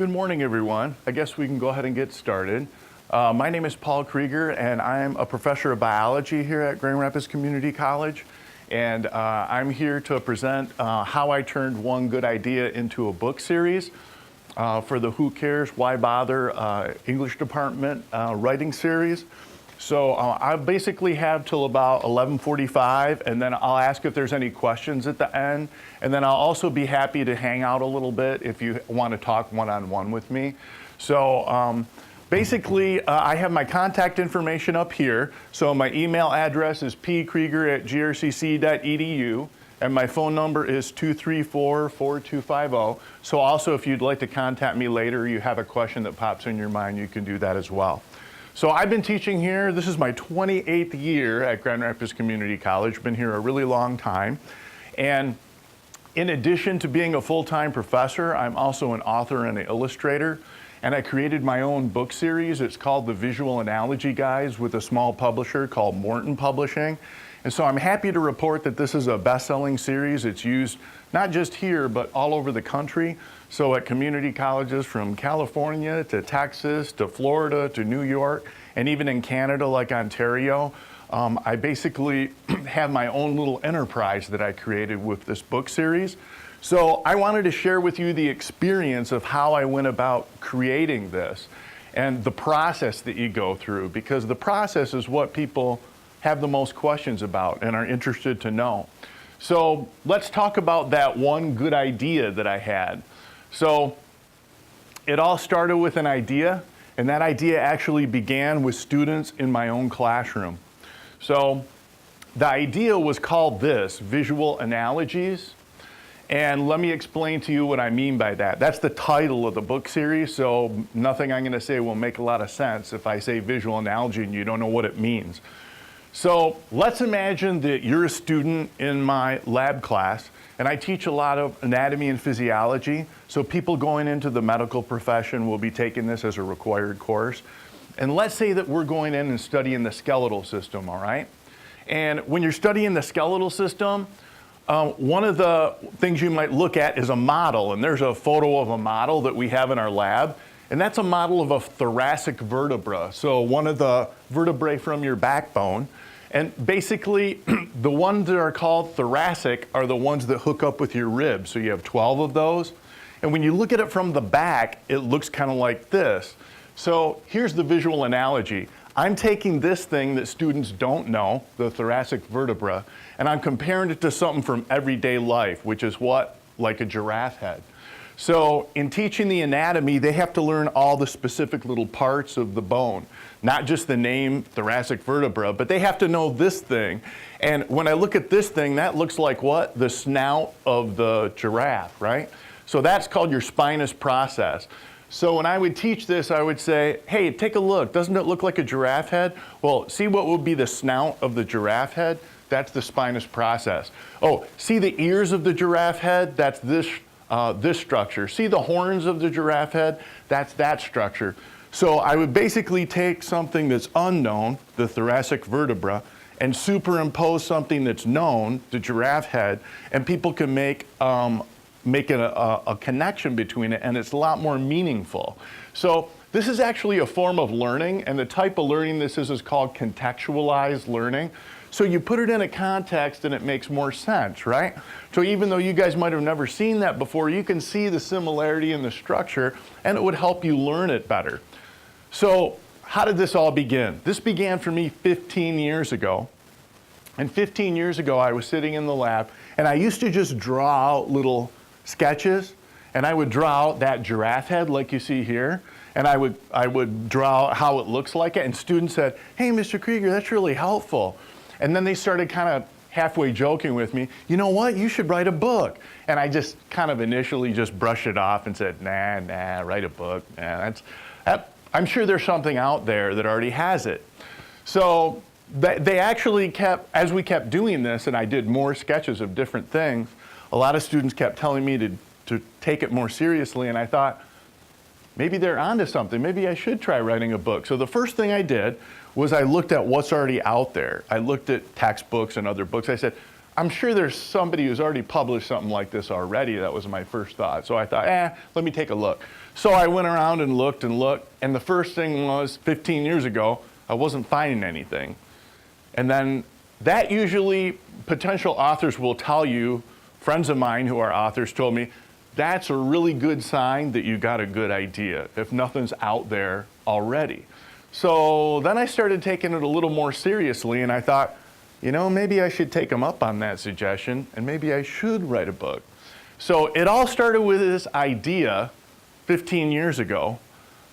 Good morning, everyone. I guess we can go ahead and get started. My name is Paul Krieger, and I'm a professor of biology here at Grand Rapids Community College. And I'm here to present how I turned one good idea into a book series for the Who Cares, Why Bother English Department writing series. So I basically have till about 11:45, and then I'll ask if there's any questions at the end. And then I'll also be happy to hang out a little bit if you want to talk one-on-one with me. So basically, I have my contact information up here. So my email address is pkrieger@grcc.edu, and my phone number is 234-4250. So also, if you'd like to contact me later, you have a question that pops in your mind, you can do that as well. So I've been teaching here. This is my 28th year at Grand Rapids Community College. Been here a really long time. And in addition to being a full-time professor, I'm also an author and an illustrator. And I created my own book series. It's called The Visual Analogy Guides with a small publisher called Morton Publishing. And so I'm happy to report that this is a best-selling series. It's used not just here, but all over the country. So at community colleges from California to Texas to Florida to New York, and even in Canada like Ontario, I basically have my own little enterprise that I created with this book series. So I wanted to share with you the experience of how I went about creating this and the process that you go through, because the process is what people have the most questions about and are interested to know. So let's talk about that one good idea that I had. So it all started with an idea, and that idea actually began with students in my own classroom. So the idea was called this, Visual Analogies. And let me explain to you what I mean by that. That's the title of the book series, so nothing I'm going to say will make a lot of sense if I say visual analogy and you don't know what it means. So let's imagine that you're a student in my lab class, and I teach a lot of anatomy and physiology, so people going into the medical profession will be taking this as a required course. And let's say that we're going in and studying the skeletal system, all right? And when you're studying the skeletal system, one of the things you might look at is a model, and there's a photo of a model that we have in our lab, and that's a model of a thoracic vertebra, so one of the vertebrae from your backbone. And basically, the ones that are called thoracic are the ones that hook up with your ribs, so you have 12 of those. And when you look at it from the back, it looks kind of like this. So here's the visual analogy. I'm taking this thing that students don't know, the thoracic vertebra, and I'm comparing it to something from everyday life, which is what? Like a giraffe head. So in teaching the anatomy, they have to learn all the specific little parts of the bone, not just the name thoracic vertebra, but they have to know this thing. And when I look at this thing, that looks like what? The snout of the giraffe, right? So that's called your spinous process. So when I would teach this, I would say, hey, take a look. Doesn't it look like a giraffe head? Well, see what would be the snout of the giraffe head? That's the spinous process. Oh, see the ears of the giraffe head? That's this structure. See the horns of the giraffe head? That's that structure. So I would basically take something that's unknown, the thoracic vertebra, and superimpose something that's known, the giraffe head, and people can make a connection between it, and it's a lot more meaningful. So this is actually a form of learning, and the type of learning this is called contextualized learning. So you put it in a context and it makes more sense, right? So even though you guys might have never seen that before, you can see the similarity in the structure, and it would help you learn it better. So how did this all begin? This began for me 15 years ago. And 15 years ago, I was sitting in the lab, and I used to just draw out little sketches, and I would draw out that giraffe head like you see here, and I would draw out how it looks like it, and students said, hey, Mr. Krieger, that's really helpful. And then they started kind of halfway joking with me, you know what, you should write a book. And I just kind of initially just brushed it off and said, nah, write a book. Nah, I'm sure there's something out there that already has it. So they actually kept, as we kept doing this, and I did more sketches of different things, a lot of students kept telling me to take it more seriously, and I thought, maybe they're onto something. Maybe I should try writing a book. So the first thing I did was I looked at what's already out there. I looked at textbooks and other books. I said, I'm sure there's somebody who's already published something like this already. That was my first thought. So I thought, let me take a look. So I went around and looked, and the first thing was 15 years ago, I wasn't finding anything. And then that usually, potential authors will tell you, friends of mine who are authors told me, that's a really good sign that you got a good idea, if nothing's out there already. So then I started taking it a little more seriously, and I thought, maybe I should take them up on that suggestion, and maybe I should write a book. So it all started with this idea 15 years ago,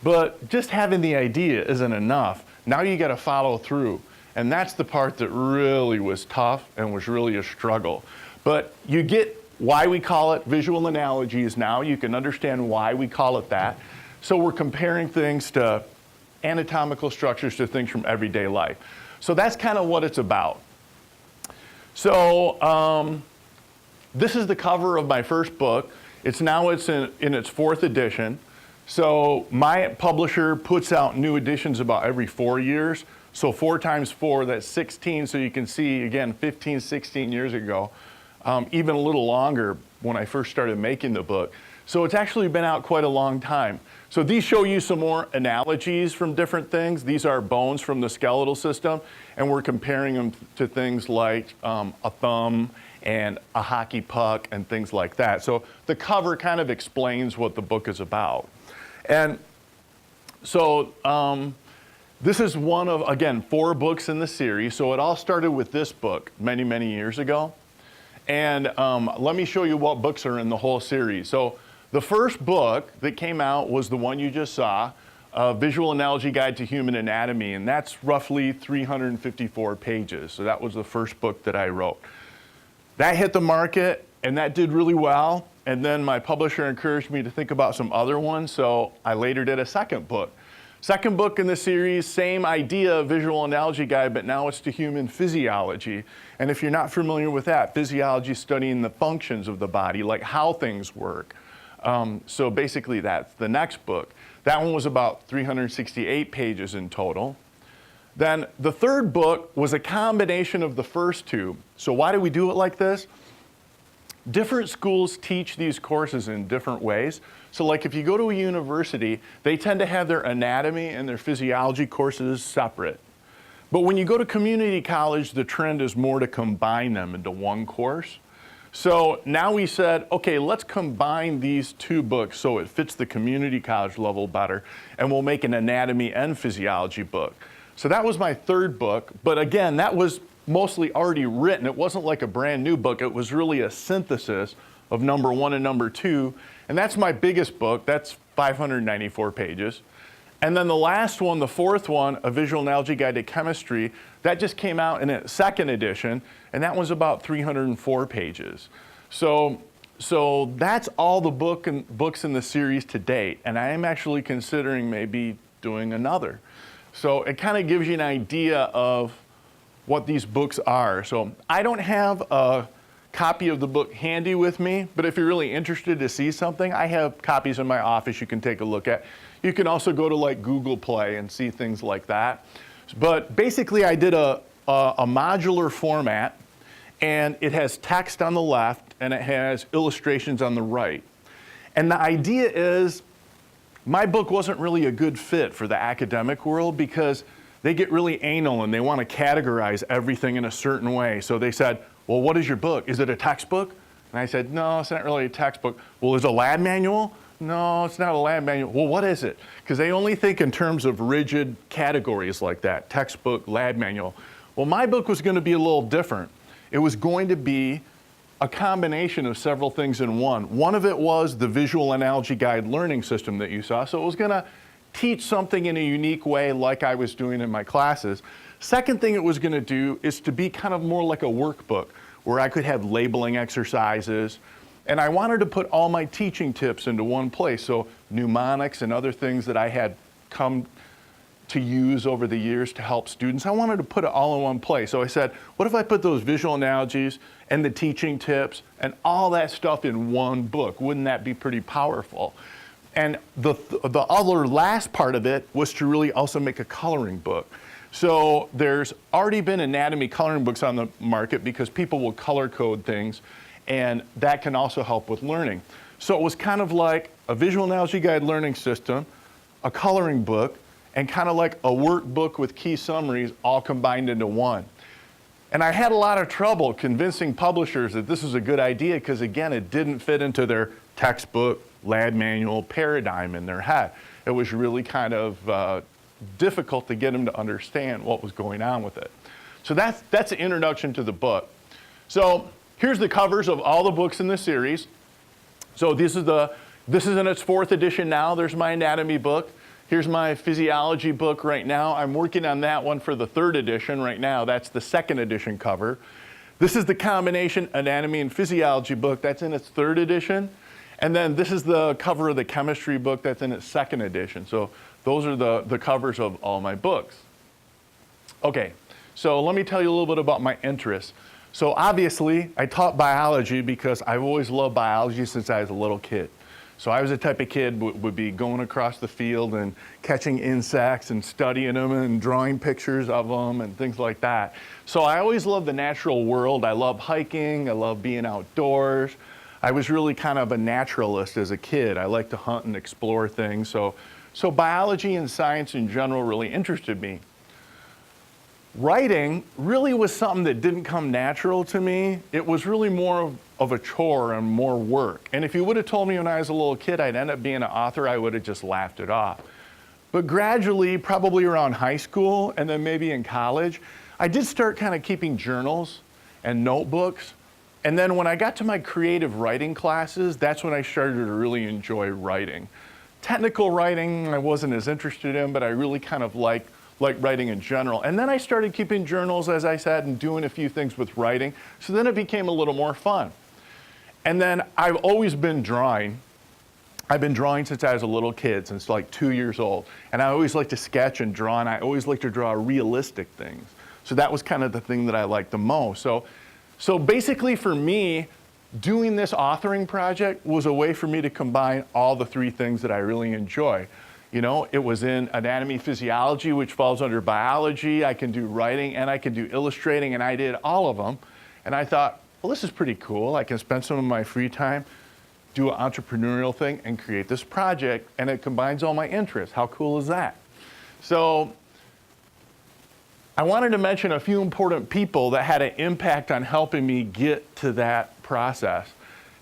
but just having the idea isn't enough. Now you got to follow through, and that's the part that really was tough and was really a struggle. But you get why we call it visual analogies now. You can understand why we call it that. So we're comparing things to anatomical structures to things from everyday life. So that's kind of what it's about. So this is the cover of my first book. It's in its 4th edition. So my publisher puts out new editions about every 4 years. So 4 times 4, that's 16. So you can see, again, 15, 16 years ago, even a little longer when I first started making the book. So it's actually been out quite a long time. So these show you some more analogies from different things. These are bones from the skeletal system, and we're comparing them to things like a thumb and a hockey puck and things like that. So the cover kind of explains what the book is about. And so this is one of, again, 4 books in the series. So it all started with this book many, many years ago. And let me show you what books are in the whole series. So the first book that came out was the one you just saw, Visual Analogy Guide to Human Anatomy, and that's roughly 354 pages. So that was the first book that I wrote. That hit the market, and that did really well. And then my publisher encouraged me to think about some other ones, so I later did a second book. Second book in the series, same idea, Visual Analogy Guide, but now it's to human physiology. And if you're not familiar with that, physiology is studying the functions of the body, like how things work. So basically that's the next book. That one was about 368 pages in total. Then the third book was a combination of the first 2. So why do we do it like this? Different schools teach these courses in different ways. So like if you go to a university, they tend to have their anatomy and their physiology courses separate. But when you go to community college, the trend is more to combine them into one course. So now we said, okay, let's combine these 2 books so it fits the community college level better, and we'll make an anatomy and physiology book. So that was my third book, but again, that was mostly already written. It wasn't like a brand new book. It was really a synthesis of number 1 and number 2, and that's my biggest book. That's 594 pages. And then the last one, the 4th one, A Visual Analogy Guide to Chemistry, that just came out in its 2nd edition, and that was about 304 pages. So that's all the books in the series to date, and I am actually considering maybe doing another. So it kind of gives you an idea of what these books are. So I don't have a copy of the book handy with me, but if you're really interested to see something, I have copies in my office you can take a look at. You can also go to like Google Play and see things like that. But basically I did a modular format, and it has text on the left and it has illustrations on the right. And the idea is my book wasn't really a good fit for the academic world because they get really anal and they want to categorize everything in a certain way. So they said, well, what is your book? Is it a textbook? And I said, no, it's not really a textbook. Well, is it a lab manual? No, it's not a lab manual. Well, what is it? Because they only think in terms of rigid categories like that, textbook, lab manual. Well, my book was going to be a little different. It was going to be a combination of several things in one. One of it was the Visual Analogy Guide learning system that you saw. So it was going to teach something in a unique way like I was doing in my classes. Second thing it was going to do is to be kind of more like a workbook where I could have labeling exercises. And I wanted to put all my teaching tips into one place. So mnemonics and other things that I had come to use over the years to help students, I wanted to put it all in one place. So I said, what if I put those visual analogies and the teaching tips and all that stuff in one book? Wouldn't that be pretty powerful? And the other last part of it was to really also make a coloring book. So there's already been anatomy coloring books on the market because people will color code things, and that can also help with learning. So it was kind of like a visual analogy guide learning system, a coloring book, and kind of like a workbook with key summaries all combined into one. And I had a lot of trouble convincing publishers that this was a good idea because, again, it didn't fit into their textbook, lab manual paradigm in their head. It was really kind of difficult to get them to understand what was going on with it. So that's the introduction to the book. So here's the covers of all the books in the series. So this is in its 4th edition now. There's my anatomy book. Here's my physiology book right now. I'm working on that one for the 3rd edition right now. That's the 2nd edition cover. This is the combination anatomy and physiology book. That's in its 3rd edition. And then this is the cover of the chemistry book. That's in its 2nd edition. So those are the covers of all my books. Okay, so let me tell you a little bit about my interests. So obviously, I taught biology because I've always loved biology since I was a little kid. So I was the type of kid would be going across the field and catching insects and studying them and drawing pictures of them and things like that. So I always loved the natural world. I love hiking. I love being outdoors. I was really kind of a naturalist as a kid. I liked to hunt and explore things. So biology and science in general really interested me. Writing really was something that didn't come natural to me. It was really more of a chore and more work. And if you would have told me when I was a little kid I'd end up being an author, I would have just laughed it off. But gradually, probably around high school and then maybe in college, I did start kind of keeping journals and notebooks. And then when I got to my creative writing classes, that's when I started to really enjoy writing. Technical writing I wasn't as interested in, but I really kind of like writing in general. And then I started keeping journals, as I said, and doing a few things with writing. So then it became a little more fun. And then I've always been drawing. I've been drawing since I was a little kid, since like 2 years old. And I always like to sketch and draw, and I always like to draw realistic things. So that was kind of the thing that I liked the most. So basically for me, doing this authoring project was a way for me to combine all the 3 things that I really enjoy. You know, it was in anatomy, physiology, which falls under biology. I can do writing and I can do illustrating, and I did all of them. And I thought, well, this is pretty cool. I can spend some of my free time, do an entrepreneurial thing, and create this project, and it combines all my interests. How cool is that? So I wanted to mention a few important people that had an impact on helping me get to that process.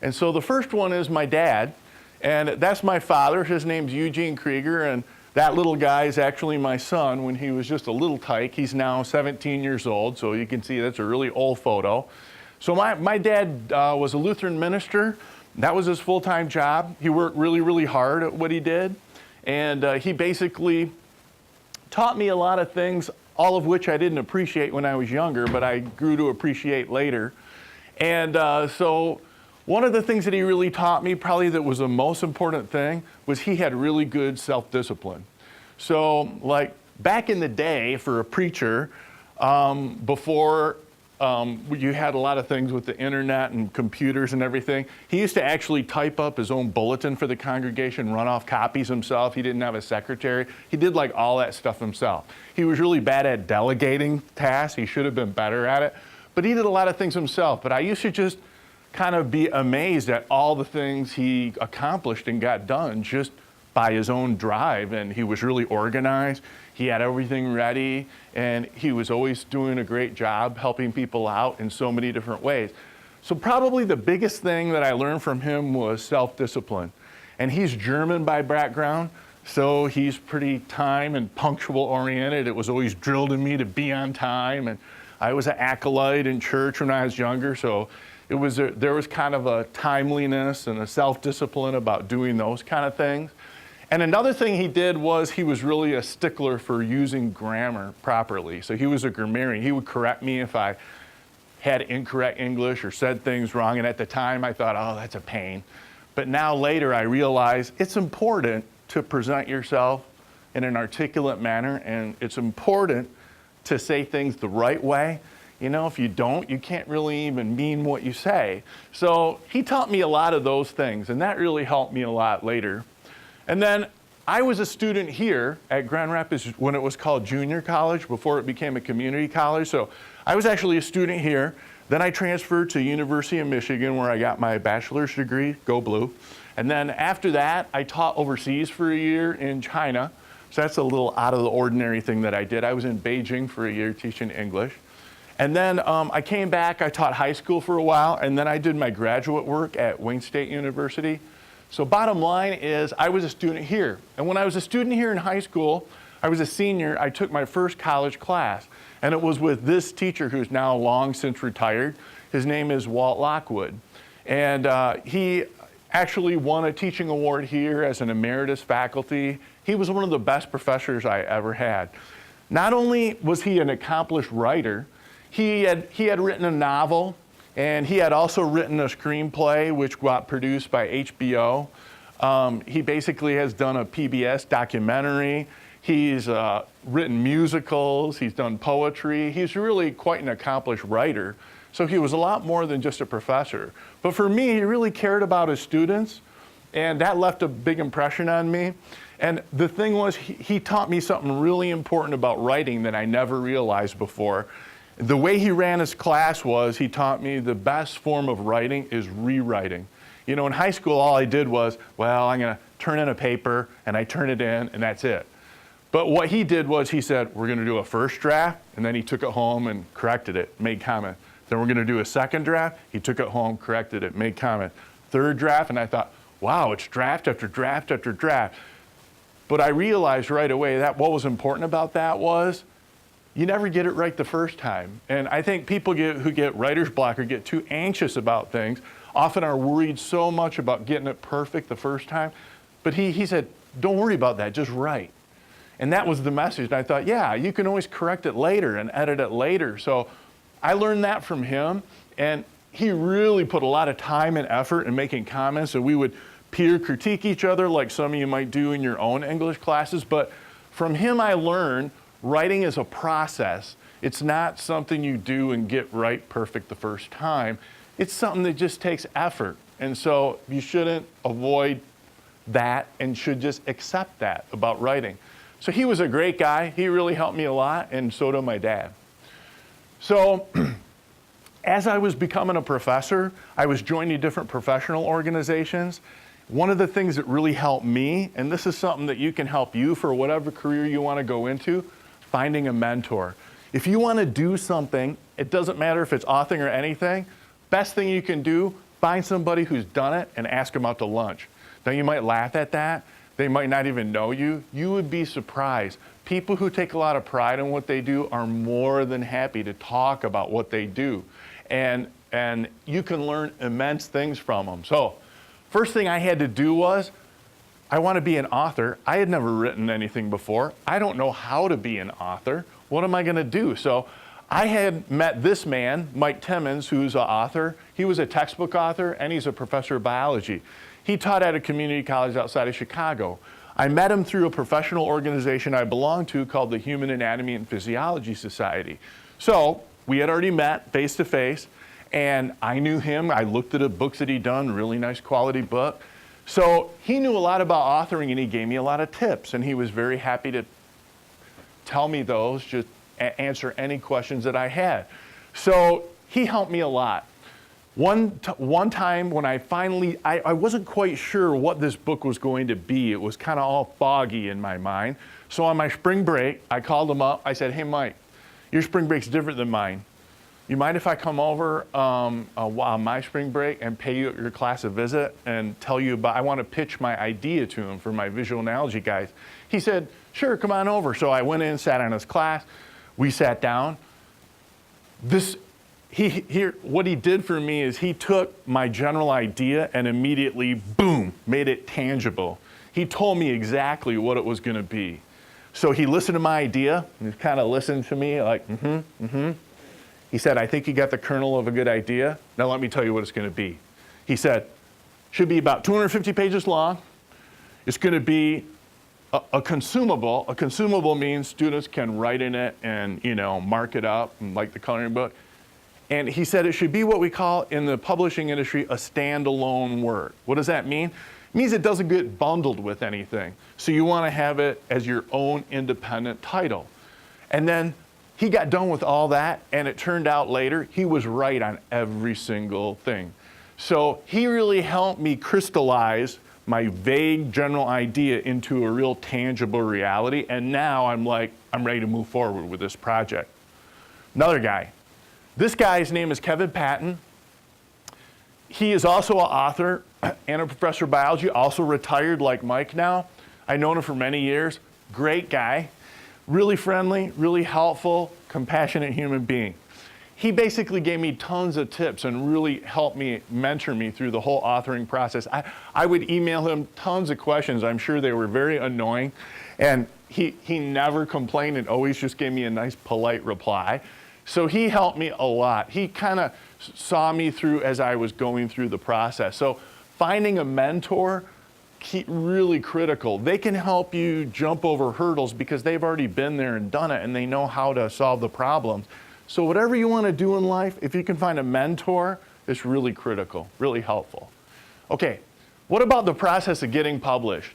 And so the first one is my dad. And that's my father. His name's Eugene Krieger, and that little guy is actually my son when he was just a little tyke. He's now 17 years old, so you can see that's a really old photo. So my dad was a Lutheran minister. That was his full-time job. He worked really, really hard at what he did, and he basically taught me a lot of things, all of which I didn't appreciate when I was younger, but I grew to appreciate later. And so one of the things that he really taught me, probably that was the most important thing, was he had really good self-discipline. So like back in the day for a preacher, before you had a lot of things with the internet and computers and everything, he used to actually type up his own bulletin for the congregation, run off copies himself. He didn't have a secretary. He did like all that stuff himself. He was really bad at delegating tasks. He should have been better at it. But he did a lot of things himself. But I used to just kind of be amazed at all the things he accomplished and got done just by his own drive. And he was really organized. He had everything ready, and he was always doing a great job helping people out in so many different ways. So probably the biggest thing that I learned from him was self-discipline. And he's German by background, so he's pretty time and punctual oriented. It was always drilled in me to be on time, and I was an acolyte in church when I was younger, so there was kind of a timeliness and a self-discipline about doing those kind of things. And another thing he did was he was really a stickler for using grammar properly. So he was a grammarian. He would correct me if I had incorrect English or said things wrong. And at the time I thought, oh, that's a pain. But now later I realize it's important to present yourself in an articulate manner, and it's important to say things the right way. You know, if you don't, you can't really even mean what you say. So he taught me a lot of those things, and that really helped me a lot later. And then I was a student here at Grand Rapids when it was called junior college before it became a community college. So I was actually a student here. Then I transferred to University of Michigan where I got my bachelor's degree, go blue. And then after that, I taught overseas for a year in China. So that's a little out of the ordinary thing that I did. I was in Beijing for a year teaching English. And then I came back, I taught high school for a while, and then I did my graduate work at Wayne State University. So bottom line is I was a student here. And when I was a student here in high school, I was a senior, I took my first college class. And it was with this teacher who's now long since retired. His name is Walt Lockwood. And he actually won a teaching award here as an emeritus faculty. He was one of the best professors I ever had. Not only was he an accomplished writer, he had written a novel, and he had also written a screenplay which got produced by HBO. He basically has done a PBS documentary. He's written musicals, he's done poetry. He's really quite an accomplished writer. So he was a lot more than just a professor. But for me, he really cared about his students, and that left a big impression on me. And the thing was, he taught me something really important about writing that I never realized before. The way he ran his class was he taught me the best form of writing is rewriting. You know, in high school, all I did was, well, I'm going to turn in a paper, and I turn it in, and that's it. But what he did was he said, we're going to do a first draft, and then he took it home and corrected it, made comment. Then we're going to do a second draft. He took it home, corrected it, made comment. Third draft, and I thought, wow, it's draft after draft after draft. But I realized right away that what was important about that was you never get it right the first time. And I think people who get writer's block or get too anxious about things often are worried so much about getting it perfect the first time. But he said, don't worry about that, just write. And that was the message. And I thought, yeah, you can always correct it later and edit it later. So I learned that from him. And he really put a lot of time and effort in making comments. And we would peer critique each other like some of you might do in your own English classes. But from him, I learned writing is a process. It's not something you do and get right perfect the first time. It's something that just takes effort. And so you shouldn't avoid that and should just accept that about writing. So he was a great guy. He really helped me a lot, and so did my dad. So as I was becoming a professor, I was joining different professional organizations. One of the things that really helped me, and this is something that you can help you for whatever career you want to go into, finding a mentor. If you want to do something, it doesn't matter if it's authoring or anything, best thing you can do, find somebody who's done it and ask them out to lunch. Now you might laugh at that. They might not even know you. You would be surprised. People who take a lot of pride in what they do are more than happy to talk about what they do. And you can learn immense things from them. So first thing I had to do was, I want to be an author. I had never written anything before. I don't know how to be an author. What am I going to do? So I had met this man, Mike Timmons, who's an author. He was a textbook author, and he's a professor of biology. He taught at a community college outside of Chicago. I met him through a professional organization I belonged to called the Human Anatomy and Physiology Society. So we had already met face to face, and I knew him. I looked at the books that he'd done, really nice quality book. So he knew a lot about authoring, and he gave me a lot of tips, and he was very happy to tell me those, just answer any questions that I had. So he helped me a lot. One time when I wasn't quite sure what this book was going to be. It was kind of all foggy in my mind. So on my spring break, I called him up. I said, hey, Mike, your spring break's different than mine. You mind if I come over on my spring break and pay you your class a visit and tell you about, I want to pitch my idea to him for my visual analogy guys. He said, sure, come on over. So I went in, sat in his class. We sat down. What he did for me is he took my general idea and immediately, boom, made it tangible. He told me exactly what it was going to be. So he listened to my idea and kind of listened to me like, He said, I think you got the kernel of a good idea. Now let me tell you what it's going to be. He said, should be about 250 pages long. It's going to be a consumable. A consumable means students can write in it and, mark it up, and like the coloring book. And he said it should be what we call in the publishing industry a standalone work. What does that mean? It means it doesn't get bundled with anything. So you want to have it as your own independent title. And then he got done with all that, and it turned out later he was right on every single thing. So he really helped me crystallize my vague general idea into a real tangible reality, and now I'm ready to move forward with this project. Another guy. This guy's name is Kevin Patton. He is also an author and a professor of biology, also retired like Mike now. I've known him for many years. Great guy, really friendly, really helpful, compassionate human being. He basically gave me tons of tips and really helped me, mentor me through the whole authoring process. I would email him tons of questions. I'm sure they were very annoying. And he never complained and always just gave me a nice, polite reply. So he helped me a lot. He kind of saw me through as I was going through the process. So finding a mentor, really critical. They can help you jump over hurdles because they've already been there and done it, and they know how to solve the problems. So whatever you want to do in life, if you can find a mentor, it's really critical, really helpful. Okay, what about the process of getting published?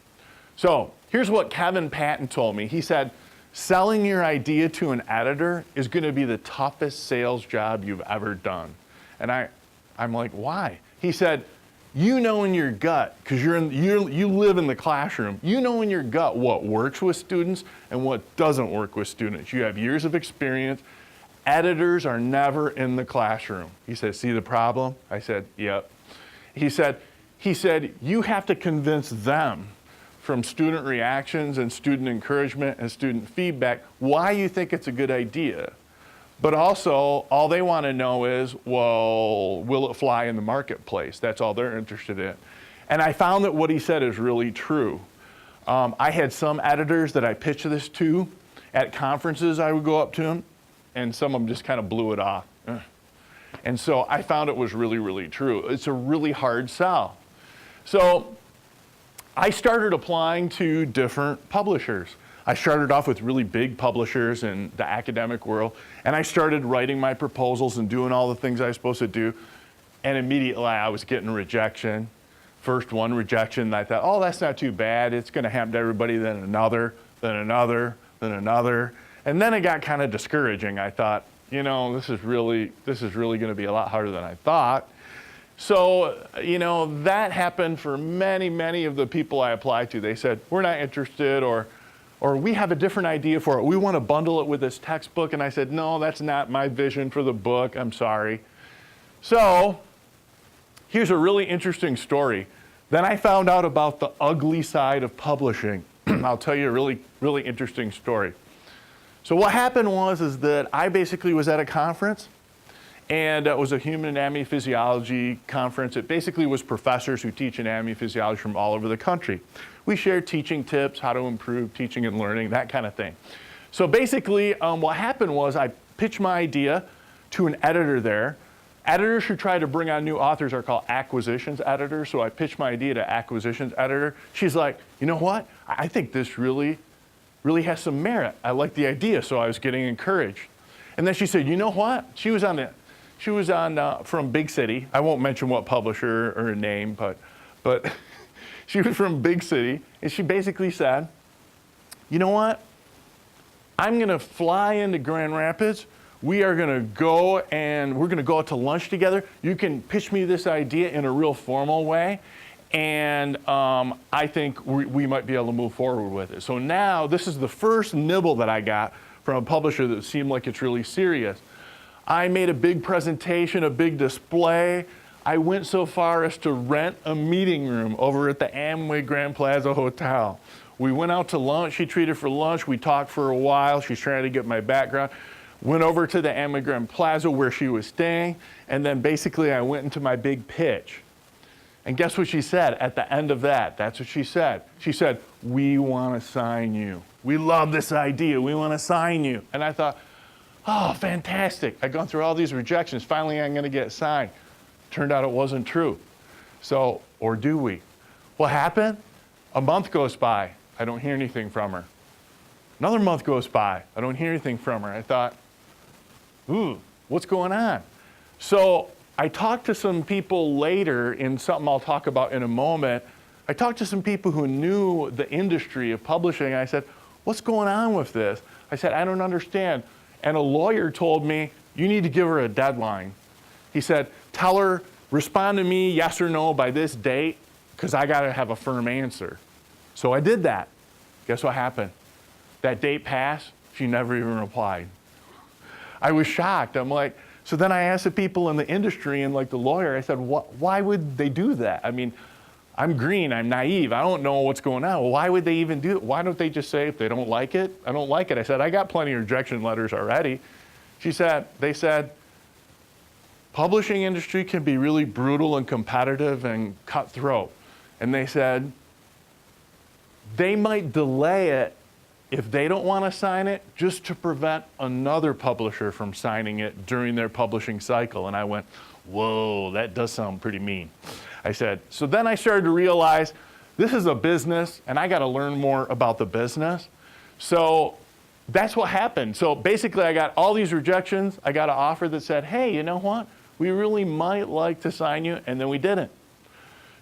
So here's what Kevin Patton told me. He said, selling your idea to an editor is going to be the toughest sales job you've ever done. And I'm like, why? He said, you know in your gut, because you live in the classroom, you know in your gut what works with students and what doesn't work with students. You have years of experience. Editors are never in the classroom. He said, see the problem? I said, yep. He said, you have to convince them from student reactions and student encouragement and student feedback why you think it's a good idea. But also, all they want to know is, well, will it fly in the marketplace? That's all they're interested in. And I found that what he said is really true. I had some editors that I pitched this to at conferences. I would go up to them, and some of them just kind of blew it off. And so I found it was really, really true. It's a really hard sell. So I started applying to different publishers. I started off with really big publishers in the academic world, and I started writing my proposals and doing all the things I was supposed to do, and immediately I was getting rejection. First one rejection, and I thought, oh, that's not too bad. It's going to happen to everybody, then another, then another, then another. And then it got kind of discouraging. I thought, you know, this is really going to be a lot harder than I thought. So, you know, that happened for many, many of the people I applied to. They said, we're not interested, or we have a different idea for it. We want to bundle it with this textbook. And I said, no, that's not my vision for the book. I'm sorry. So here's a really interesting story. Then I found out about the ugly side of publishing. I'll tell you a really, really interesting story. So what happened was that I basically was at a conference, and it was a human anatomy physiology conference. It basically was professors who teach anatomy physiology from all over the country. We shared teaching tips, how to improve teaching and learning, that kind of thing. So basically, what happened was I pitched my idea to an editor there. Editors who try to bring on new authors are called acquisitions editors. So I pitched my idea to acquisitions editor. She's like, you know what? I think this really has some merit. I like the idea, so I was getting encouraged. And then she said, you know what? She was on from Big City. I won't mention what publisher or a name, but she was from Big City, and she basically said, you know what? I'm going to fly into Grand Rapids. We are going to go, and we're going to go out to lunch together. You can pitch me this idea in a real formal way, and I think we might be able to move forward with it. So now this is the first nibble that I got from a publisher that seemed like it's really serious. I made a big presentation, a big display. I went so far as to rent a meeting room over at the Amway Grand Plaza Hotel. We went out to lunch. She treated for lunch. We talked for a while. She's trying to get my background. Went over to the Amway Grand Plaza where she was staying, and then basically I went into my big pitch. And guess what she said at the end of that? That's what she said. She said, we want to sign you. We love this idea. We want to sign you. And I thought, oh, fantastic. I've gone through all these rejections. Finally, I'm going to get signed. Turned out it wasn't true. So, or do we? What happened? A month goes by. I don't hear anything from her. Another month goes by. I don't hear anything from her. I thought, ooh, what's going on? So I talked to some people later in something I'll talk about in a moment. I talked to some people who knew the industry of publishing. I said, what's going on with this? I said, I don't understand. And a lawyer told me, you need to give her a deadline. He said, tell her, respond to me yes or no by this date, because I got to have a firm answer. So I did that. Guess what happened? That date passed, she never even replied. I was shocked. I'm like, so then I asked the people in the industry and like the lawyer, I said, why would they do that? I mean, I'm green, I'm naive, I don't know what's going on. Well, why would they even do it? Why don't they just say, if they don't like it, I don't like it. I said, I got plenty of rejection letters already. They said, publishing industry can be really brutal and competitive and cutthroat. And they said, they might delay it if they don't want to sign it, just to prevent another publisher from signing it during their publishing cycle. And I went, whoa, that does sound pretty mean. I said, so then I started to realize this is a business and I got to learn more about the business. So that's what happened. So basically I got all these rejections. I got an offer that said, hey, you know what? We really might like to sign you, and then we didn't.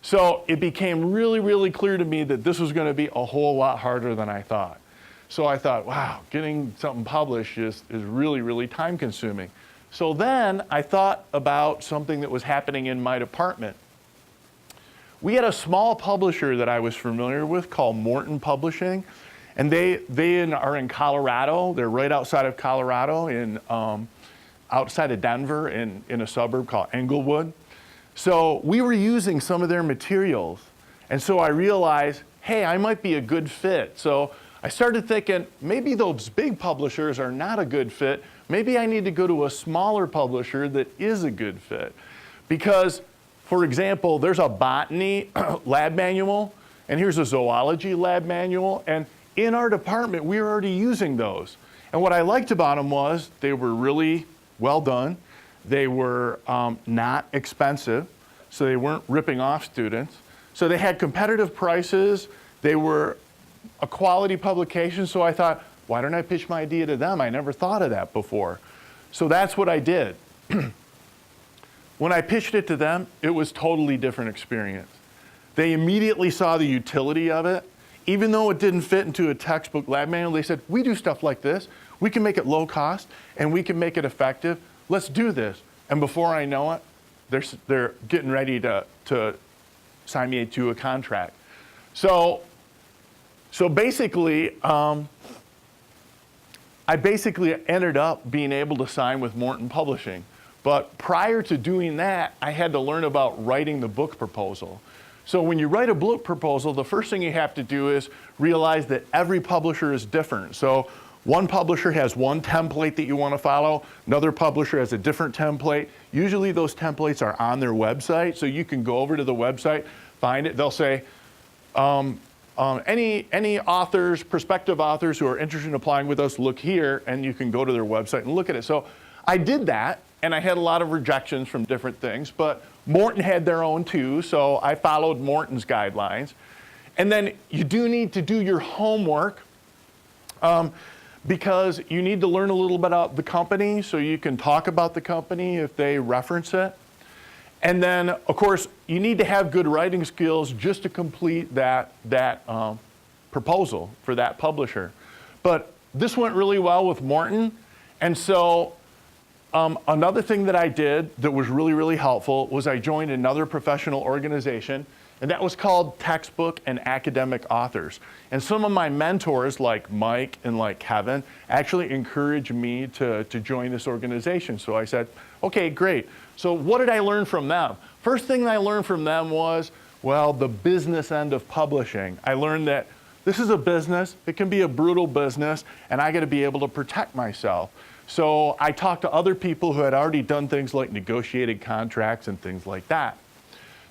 So it became really, really clear to me that this was going to be a whole lot harder than I thought. So I thought, wow, getting something published is really, really time consuming. So then I thought about something that was happening in my department. We had a small publisher that I was familiar with called Morton Publishing, and they are in Colorado. They're right outside of Colorado, outside of Denver, in a suburb called Englewood. So we were using some of their materials, and so I realized, hey, I might be a good fit. So I started thinking, maybe those big publishers are not a good fit. Maybe I need to go to a smaller publisher that is a good fit. Because, for example, there's a botany lab manual, and here's a zoology lab manual, and in our department, we were already using those. And what I liked about them was they were really well done. They were not expensive, so they weren't ripping off students. So they had competitive prices. They were a quality publication, so I thought, why don't I pitch my idea to them? I never thought of that before. So that's what I did. When I pitched it to them, it was totally different experience. They immediately saw the utility of it. Even though it didn't fit into a textbook lab manual, they said, we do stuff like this. We can make it low cost, and we can make it effective. Let's do this. And before I know it, they're getting ready to sign me to a contract. So basically, I ended up being able to sign with Morton Publishing. But prior to doing that, I had to learn about writing the book proposal. So when you write a book proposal, the first thing you have to do is realize that every publisher is different. So one publisher has one template that you want to follow. Another publisher has a different template. Usually those templates are on their website, so you can go over to the website, find it. They'll say, any authors, prospective authors who are interested in applying with us, look here, and you can go to their website and look at it. So I did that, and I had a lot of rejections from different things, but Morton had their own too, so I followed Morton's guidelines. And then you do need to do your homework because you need to learn a little bit about the company so you can talk about the company if they reference it. And then, of course, you need to have good writing skills just to complete that proposal for that publisher. But this went really well with Morton. And so another thing that I did that was really, really helpful was I joined another professional organization, and that was called Textbook and Academic Authors. And some of my mentors, like Mike and like Kevin, actually encouraged me to join this organization. So I said, okay, great. So what did I learn from them? First thing I learned from them was, well, the business end of publishing. I learned that this is a business, it can be a brutal business, and I gotta be able to protect myself. So I talked to other people who had already done things like negotiated contracts and things like that.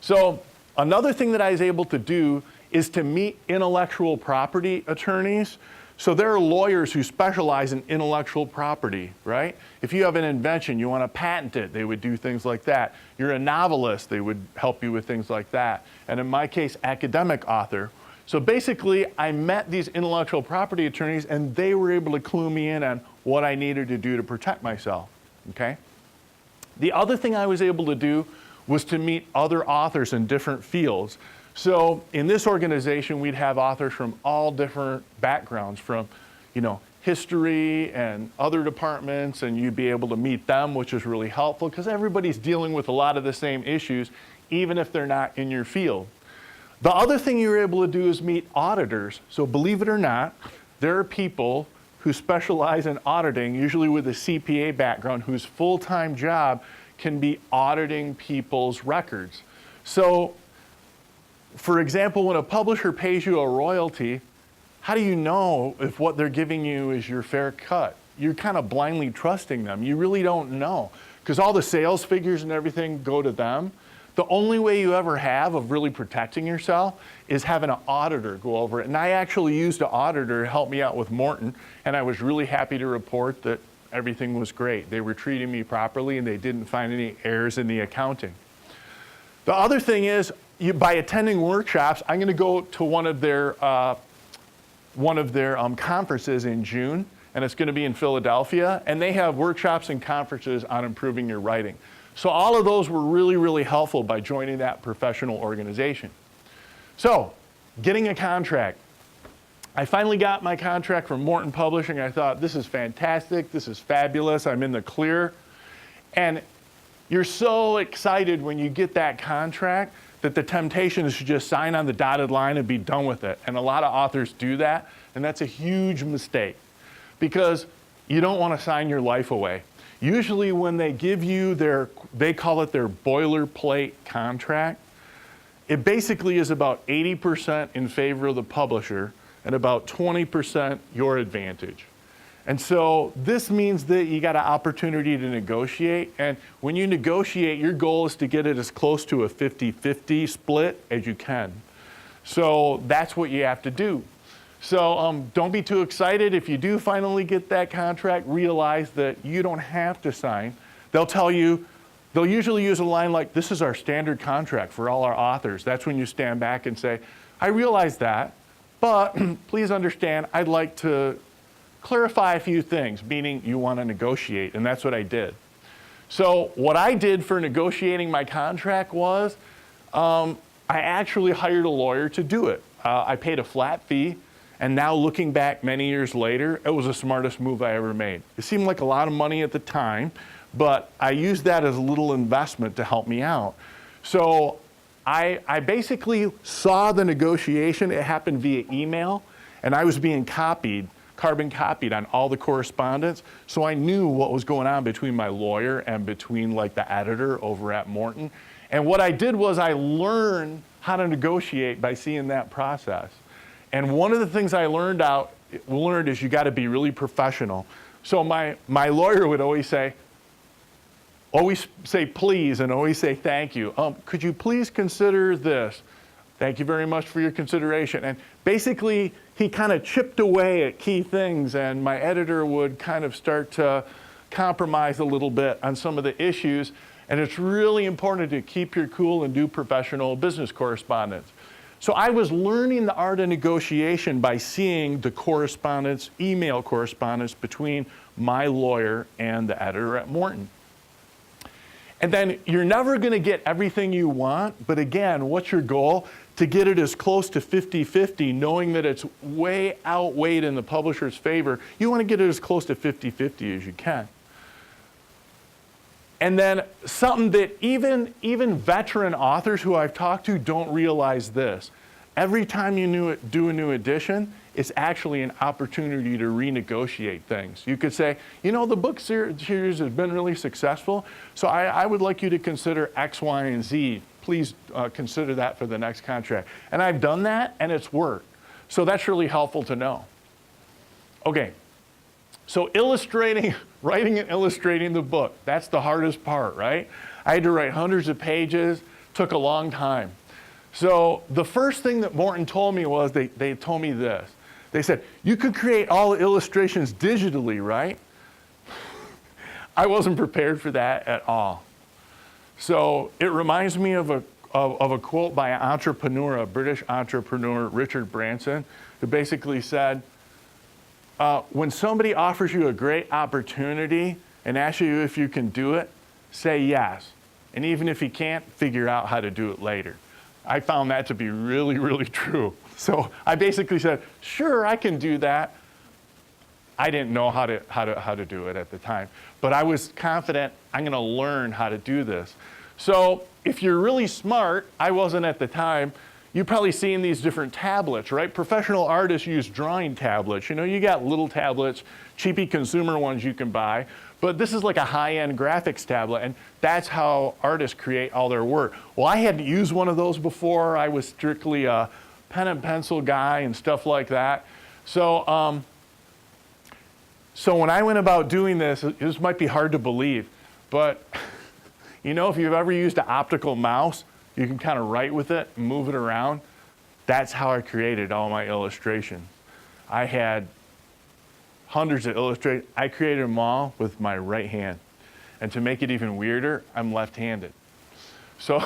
So another thing that I was able to do is to meet intellectual property attorneys. So there are lawyers who specialize in intellectual property, right? If you have an invention, you want to patent it, they would do things like that. You're a novelist, they would help you with things like that. And in my case, academic author. So basically, I met these intellectual property attorneys, and they were able to clue me in on what I needed to do to protect myself, okay? The other thing I was able to do was to meet other authors in different fields. So in this organization, we'd have authors from all different backgrounds, from, history and other departments, and you'd be able to meet them, which is really helpful because everybody's dealing with a lot of the same issues, even if they're not in your field. The other thing you're able to do is meet auditors. So believe it or not, there are people who specialize in auditing, usually with a CPA background, whose full-time job can be auditing people's records. So, for example, when a publisher pays you a royalty, how do you know if what they're giving you is your fair cut? You're kind of blindly trusting them. You really don't know, because all the sales figures and everything go to them. The only way you ever have of really protecting yourself is having an auditor go over it. And I actually used an auditor to help me out with Morton, and I was really happy to report that everything was great. They were treating me properly, and they didn't find any errors in the accounting. The other thing is, by attending workshops, I'm going to go to one of their conferences in June, and it's going to be in Philadelphia, and they have workshops and conferences on improving your writing. So all of those were really, really helpful by joining that professional organization. So, getting a contract. I finally got my contract from Morton Publishing. I thought, this is fantastic, this is fabulous, I'm in the clear. And you're so excited when you get that contract that the temptation is to just sign on the dotted line and be done with it. And a lot of authors do that, and that's a huge mistake because you don't want to sign your life away. Usually when they give you they call it their boilerplate contract, it basically is about 80% in favor of the publisher and about 20% your advantage. And so this means that you got an opportunity to negotiate, and when you negotiate, your goal is to get it as close to a 50-50 split as you can. So that's what you have to do. So don't be too excited. If you do finally get that contract, realize that you don't have to sign. They'll usually use a line like, this is our standard contract for all our authors. That's when you stand back and say, I realize that, but please understand, I'd like to clarify a few things, meaning you want to negotiate, and that's what I did. So what I did for negotiating my contract was, I actually hired a lawyer to do it. I paid a flat fee. And now looking back many years later, it was the smartest move I ever made. It seemed like a lot of money at the time, but I used that as a little investment to help me out. So I basically saw the negotiation. It happened via email, and I was being carbon copied on all the correspondence. So I knew what was going on between my lawyer and between the editor over at Morton. And what I did was I learned how to negotiate by seeing that process. And one of the things I learned is you got to be really professional. So my lawyer would always say please and always say thank you. Could you please consider this? Thank you very much for your consideration. And basically, he kind of chipped away at key things, and my editor would kind of start to compromise a little bit on some of the issues. And it's really important to keep your cool and do professional business correspondence. So I was learning the art of negotiation by seeing the correspondence, email correspondence between my lawyer and the editor at Morton. And then you're never going to get everything you want, but again, what's your goal? To get it as close to 50-50, knowing that it's way outweighed in the publisher's favor. You want to get it as close to 50-50 as you can. And then something that even veteran authors who I've talked to don't realize this. Every time you do a new edition, it's actually an opportunity to renegotiate things. You could say, the book series has been really successful, so I would like you to consider X, Y, and Z. Please consider that for the next contract. And I've done that, and it's worked. So that's really helpful to know. Okay. So writing and illustrating the book, that's the hardest part, right? I had to write hundreds of pages, took a long time. So the first thing that Morton told me was, they told me this. They said, you could create all the illustrations digitally, right? I wasn't prepared for that at all. So it reminds me of a quote by an entrepreneur, a British entrepreneur, Richard Branson, who basically said, when somebody offers you a great opportunity and asks you if you can do it, say yes. And even if you can't, figure out how to do it later. I found that to be really, really true. So I basically said, sure, I can do that. I didn't know how to do it at the time, but I was confident I'm going to learn how to do this. So if you're really smart, I wasn't at the time, you've probably seen these different tablets, right? Professional artists use drawing tablets. You know, you got little tablets, cheapy consumer ones you can buy, but this is like a high-end graphics tablet, and that's how artists create all their work. Well, I hadn't used one of those before. I was strictly a pen and pencil guy and stuff like that. So, so when I went about doing this, this might be hard to believe, but you know, if you've ever used an optical mouse, you can kind of write with it and move it around. That's how I created all my illustrations. I had hundreds of illustrations. I created them all with my right hand. And to make it even weirder, I'm left-handed. So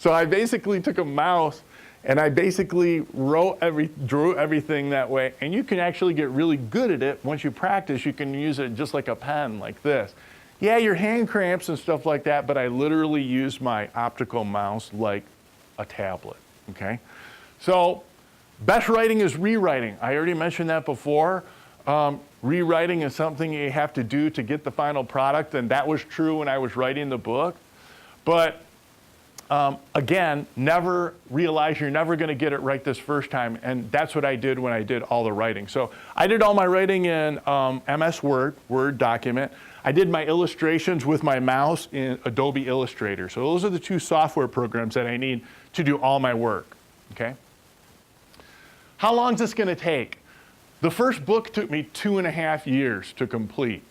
I basically took a mouse and I basically drew everything that way. And you can actually get really good at it. Once you practice, you can use it just like a pen, like this. Yeah, your hand cramps and stuff like that, but I literally used my optical mouse like a tablet, okay? So best writing is rewriting. I already mentioned that before. Rewriting is something you have to do to get the final product, and that was true when I was writing the book. But again, never realize you're never going to get it right this first time, and that's what I did when I did all the writing. So I did all my writing in MS Word document. I did my illustrations with my mouse in Adobe Illustrator. So those are the two software programs that I need to do all my work, okay? How long is this going to take? The first book took me 2.5 years to complete.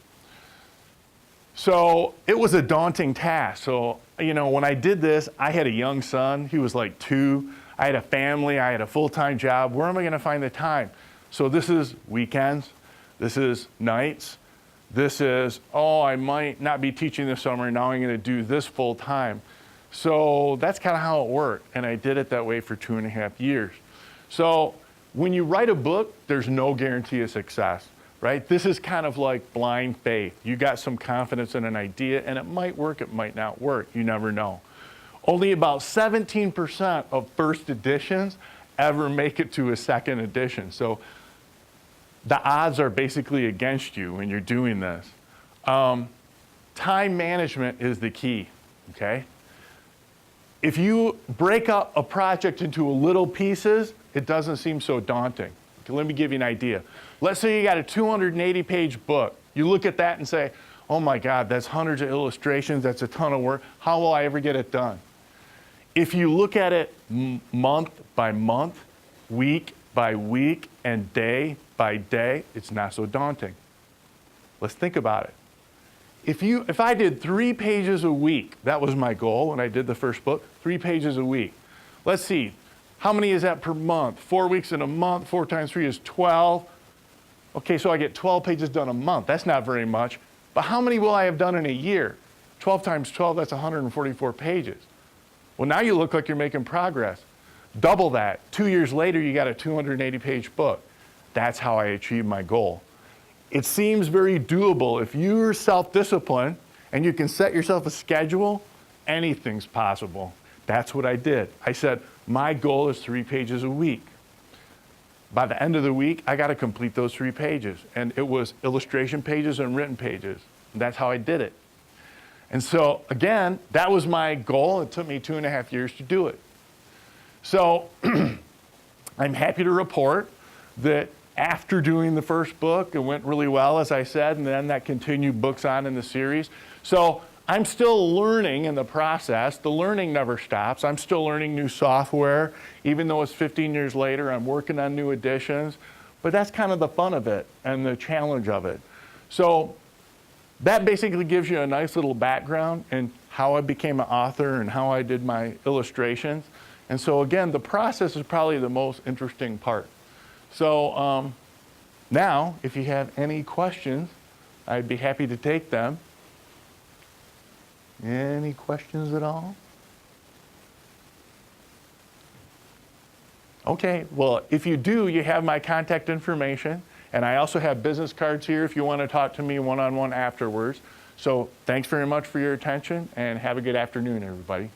So it was a daunting task. So, you know, when I did this, I had a young son. He was like 2. I had a family. I had a full-time job. Where am I going to find the time? So this is weekends. This is nights. This is, oh, I might not be teaching this summer. Now I'm going to do this full-time. So that's kind of how it worked. And I did it that way for 2.5 years. So when you write a book, there's no guarantee of success, right? This is kind of like blind faith. You got some confidence in an idea, and it might work, it might not work. You never know. Only about 17% of first editions ever make it to a second edition. So the odds are basically against you when you're doing this. Time management is the key, okay? If you break up a project into little pieces, it doesn't seem so daunting. Okay, let me give you an idea. Let's say you got a 280-page book. You look at that and say, oh my God, that's hundreds of illustrations, that's a ton of work. How will I ever get it done? If you look at it month by month, week by week, and day by day, it's not so daunting. Let's think about it. If I did 3 pages a week, that was my goal when I did the first book, 3 pages a week. Let's see, how many is that per month? 4 weeks in a month, 4 times 3 is 12. Okay, so I get 12 pages done a month. That's not very much. But how many will I have done in a year? 12 times 12, that's 144 pages. Well, now you look like you're making progress. Double that. 2 years later, you got a 280-page book. That's how I achieved my goal. It seems very doable. If you're self-disciplined and you can set yourself a schedule, anything's possible. That's what I did. I said, my goal is 3 pages a week. By the end of the week, I got to complete those 3 pages. And it was illustration pages and written pages. And that's how I did it. And so, again, that was my goal. It took me 2.5 years to do it. So I'm happy to report that after doing the first book, it went really well, as I said, and then that continued books on in the series. So I'm still learning in the process. The learning never stops. I'm still learning new software. Even though it's 15 years later, I'm working on new editions. But that's kind of the fun of it and the challenge of it. So that basically gives you a nice little background in how I became an author and how I did my illustrations. And so again, the process is probably the most interesting part. So now, if you have any questions, I'd be happy to take them. Any questions at all? Okay, well, if you do, you have my contact information, and I also have business cards here if you want to talk to me one-on-one afterwards. So thanks very much for your attention, and have a good afternoon, everybody.